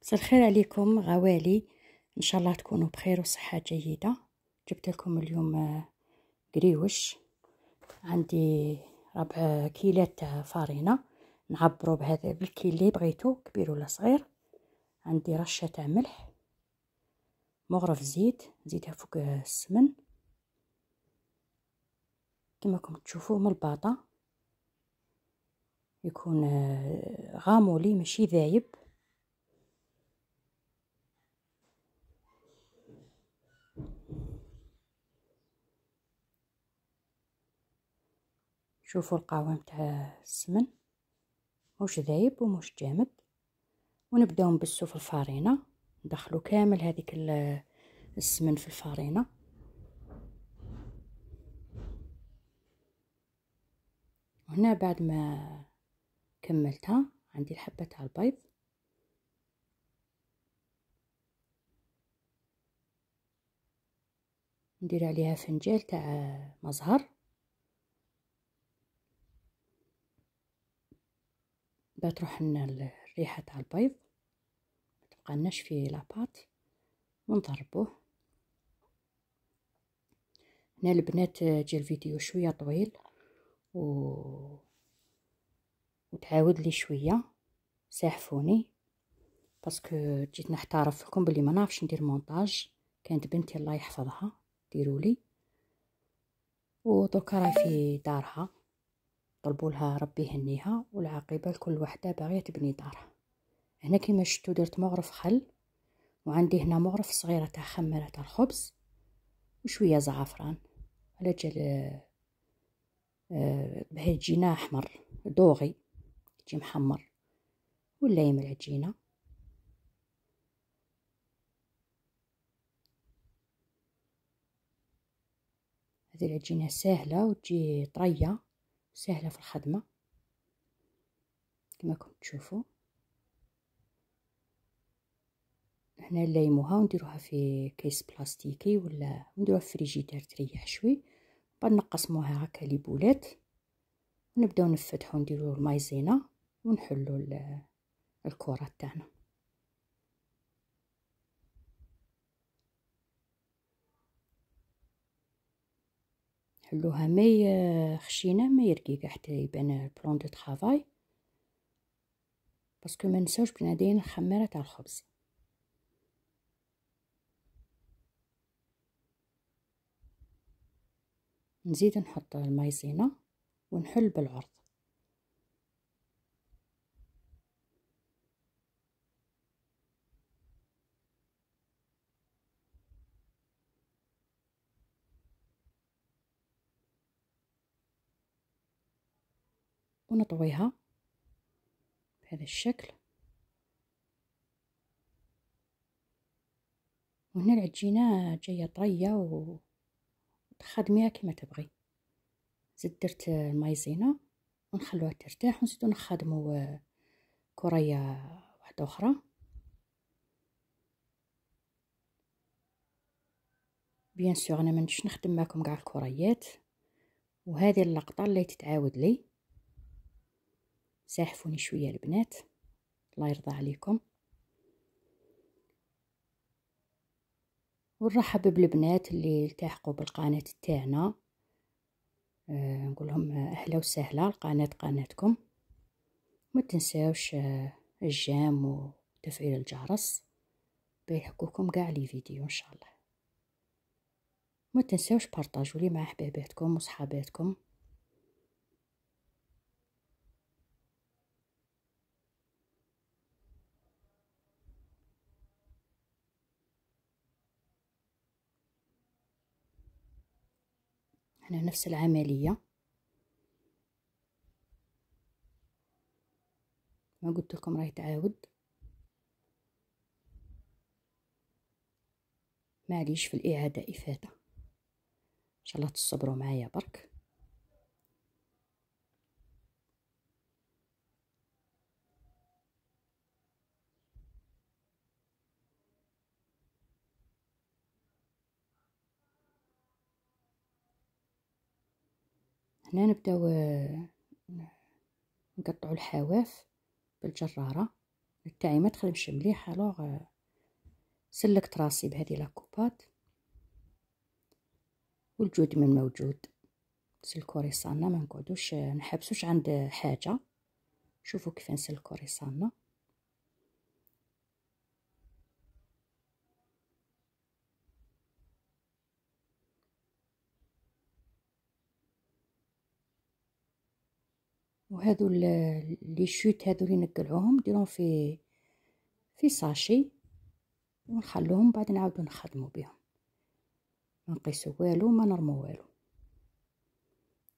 مساء الخير عليكم غوالي، ان شاء الله تكونوا بخير وصحة جيدة. جبت لكم اليوم قريوش. عندي 4 كيلات تاع فارينة نعبروا بهذا بالكيل اللي بغيتو، كبير ولا صغير. عندي رشة تاع ملح، مغرف زيت نزيدها فوق السمن كما راكم تشوفوا من الباطا، يكون غامولي ماشي ذايب. شوفوا القوام تاع السمن موش ذايب وموش جامد. ونبداو نبسو في الفارينة، ندخلو كامل هذيك السمن في الفارينة. وهنا بعد ما كملتها عندي الحبة تاع البيض، ندير عليها فنجال تاع مزهر باش تروح لنا الريحة تاع البيض، ما تبقالناش في لاباط. ونضربوه. هنا البنات جا الفيديو شويه طويل وتعاود لي شويه، ساحفوني باسكو جيت نحترف لكم بلي ما نعرفش ندير مونتاج. كانت بنتي الله يحفظها ديرولي، ودركا راهي في دارها، طلبوا لها ربي يهنيها، والعاقبه لكل وحده باغيه تبني دارها. هنا كيما شفتوا درت مغرف خل، وعندي هنا مغرف صغيره تاع خميره تاع الخبز وشويه زعفران على جال باه يجينا احمر دوغي، يجي محمر ولا يم العجينه. هذه العجينه سهله وتجي طريه سهله في الخدمه كما كنت تشوفوا. هنا نليموها ونديروها في كيس بلاستيكي ولا نديروها في فريجيدير تريح شوي، بعد نقسموها هكا لي بولات ونبداو نفتحو نديرو المايزينا ونحلو الكرات تاعنا. حلوها مي خشينه مي رقيقه حتى يبان بلون دو طرافاي، باسكو ما نساوش بنادين الخميره تاع الخبز. نزيد نحط المايزينا ونحل بالعرض. ونطويها بهذا الشكل. وهنا العجينه جايه طريه وتخدميها كما تبغي. زدت درت المايزينا ونخلوها ترتاح، ونزيدو نخدمو كريه واحده اخرى. بيان سور انا منش نخدم معكم كاع الكريات، وهذه اللقطه اللي تتعاود لي. ساحفوني شويه البنات الله يرضى عليكم. ونرحب بالبنات اللي التحقوا بالقناه تاعنا، نقول لهم اهلا وسهلا. القناه قناتكم، ما تنساوش الجام وتفعيل الجرس بيحكوكم كاع لي فيديو ان شاء الله. ما تنساوش بارطاجوا لي مع حباباتكم وصحاباتكم. هنا نفس العمليه، ما قلت لكم راهي تعاود. معليش في الاعاده افاده، ان شاء الله تصبروا معايا برك. هنا نبداو نقطعوا الحواف بالجراره تاعي ما تخدمش مليح، الوغ سلكت راسي بهذه لاكوبات. والجود من موجود. نسلكو ريصانا، ما نقعدوش نحبسوش عند حاجه. شوفوا كيف نسلكو ريصانا. وهذو لي شوت هذو اللي نقلعوهم نديرهم في ساشي ونخلوهم، بعد نعاودو نخدمو بهم. ما نقيسو والو، ما نرمو والو.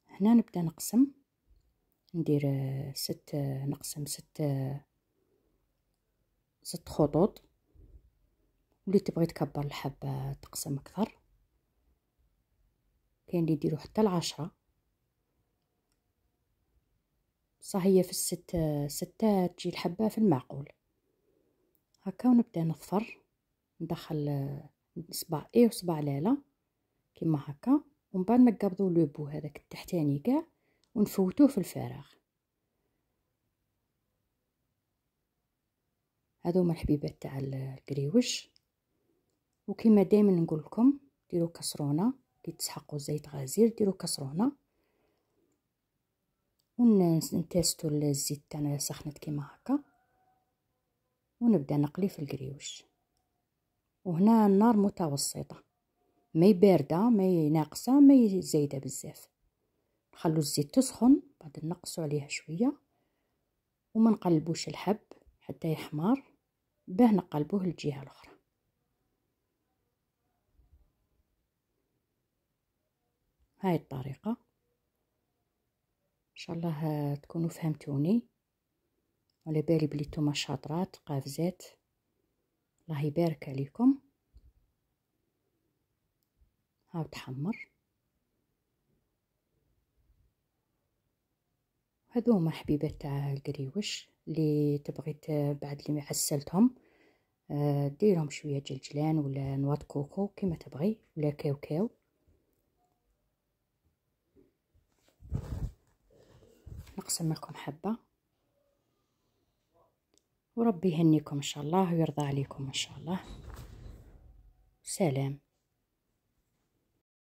هنا نبدا نقسم، ندير نقسم ست خطوط. واللي تبغي تكبر الحبة تقسم اكثر، كاين اللي يديروا حتى 10. صح، هي في ستة تجي الحبة في المعقول هكا. ونبدا نظفر، ندخل صباع اي وصباع لالا كيما هكا، ومن بعد نقبضوا لوبو هذاك التحتاني كاع ونفوتوه في الفراغ. هذو هما الحبيبات تاع القريوش. وكما دائما نقول لكم ديروا كسرونه كي تسحقوا زيت غزير، ديروا كسرونه ونتستو الزيت تاعنا سخنت كيما هكا، ونبدا نقلي في القريوش. وهنا النار متوسطه، ما بارده ما ناقصه ما زايده بزاف. نخلو الزيت تسخن، بعد نقصوا عليها شويه وما نقلبوش الحب حتى يحمر، باه نقلبوه للجهه الاخرى. هاي الطريقه. ان شاء الله تكونوا فهمتوني، وعلى بالي بلي نتوما شاطرات قافزات. الله يبارك عليكم. هاو تحمر. هذو هما حبيبات تاع القريوش. اللي تبغي بعد اللي عسلتهم ديرهم شويه جلجلان ولا نواد كوكو كيما تبغي، ولا كاوكاو. نقسم لكم حبه، وربي يهنيكم ان شاء الله ويرضى عليكم ان شاء الله. سلام.